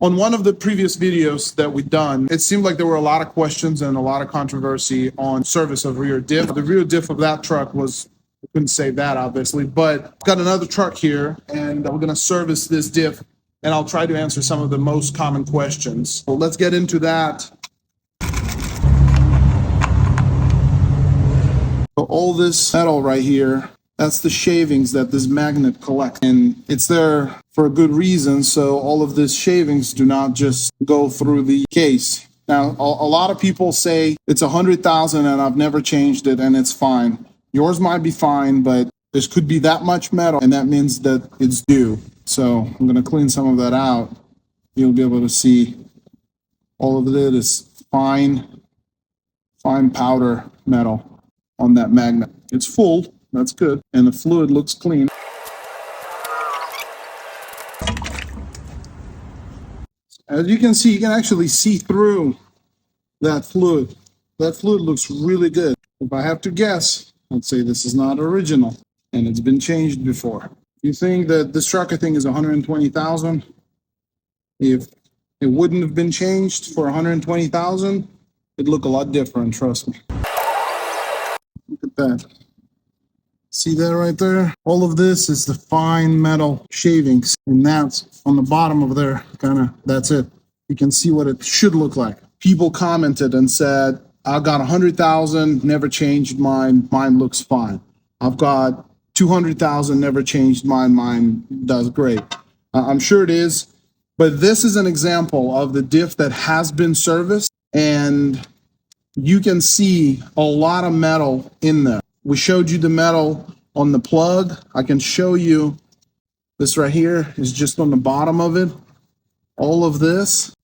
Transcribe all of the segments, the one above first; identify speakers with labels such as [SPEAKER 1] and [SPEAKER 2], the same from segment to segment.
[SPEAKER 1] On one of the previous videos that we've done, it seemed like there were a lot of questions and a lot of controversy on service of rear diff. The rear diff of that truck was, I couldn't say that obviously, but I've got another truck here and we're gonna service this diff and I'll try to answer some of the most common questions. So let's get into that. So all this metal right here, that's the shavings that this magnet collects, and it's there for a good reason. So all of these shavings do not just go through the case. Now, a lot of people say it's 100,000 and I've never changed it and it's fine. Yours might be fine, but there could be that much metal and that means that it's due. So I'm going to clean some of that out. You'll be able to see all of it is fine powder metal on that magnet. It's full. That's good. And the fluid looks clean. As you can see, you can actually see through that fluid. That fluid looks really good. If I have to guess, I'd say this is not original and it's been changed before. You think that this truck, I think, is 120,000. If it wouldn't have been changed for 120,000, it'd look a lot different, trust me. Look at that. See that right there? All of this is the fine metal shavings, and that's on the bottom of there, that's it. You can see what it should look like. People commented and said, I got 100,000, never changed mine, mine looks fine. I've got 200,000, never changed mine, mine does great. I'm sure it is, but this is an example of the diff that has been serviced, and you can see a lot of metal in there. We showed you the metal on the plug. I can show you this right here is just on the bottom of it. All of this,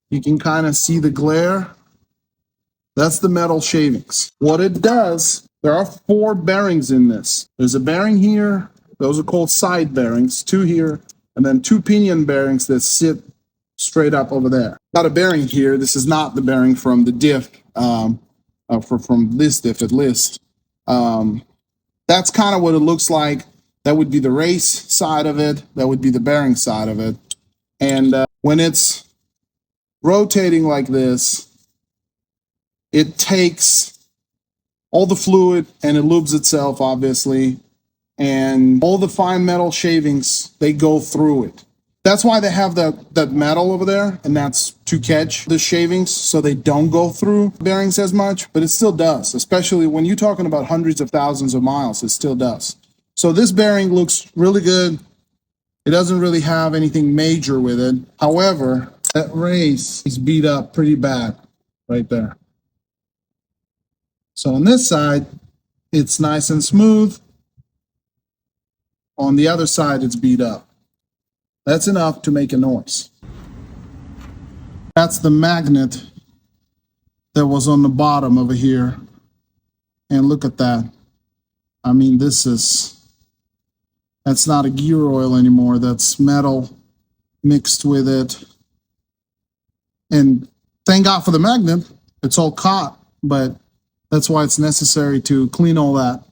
[SPEAKER 1] you can kind of see the glare. That's the metal shavings. What it does, there are 4 bearings in this. There's a bearing here. Those are called side bearings, 2 here, and then 2 pinion bearings that sit straight up over there. Got a bearing here. This is not the bearing from the diff, from this diff at least. That's kind of what it looks like. That would be the race side of it. That would be the bearing side of it. And when it's rotating like this, it takes all the fluid and it lubes itself, obviously. And all the fine metal shavings, they go through it. That's why they have that metal over there, and that's to catch the shavings so they don't go through bearings as much, but it still does, especially when you're talking about hundreds of thousands of miles, it still does. So this bearing looks really good. It doesn't really have anything major with it. However, that race is beat up pretty bad right there. So on this side, it's nice and smooth. On the other side, it's beat up. That's enough to make a noise. That's the magnet that was on the bottom over here. And look at that. I mean, that's not a gear oil anymore. That's metal mixed with it. And thank God for the magnet. It's all caught, but that's why it's necessary to clean all that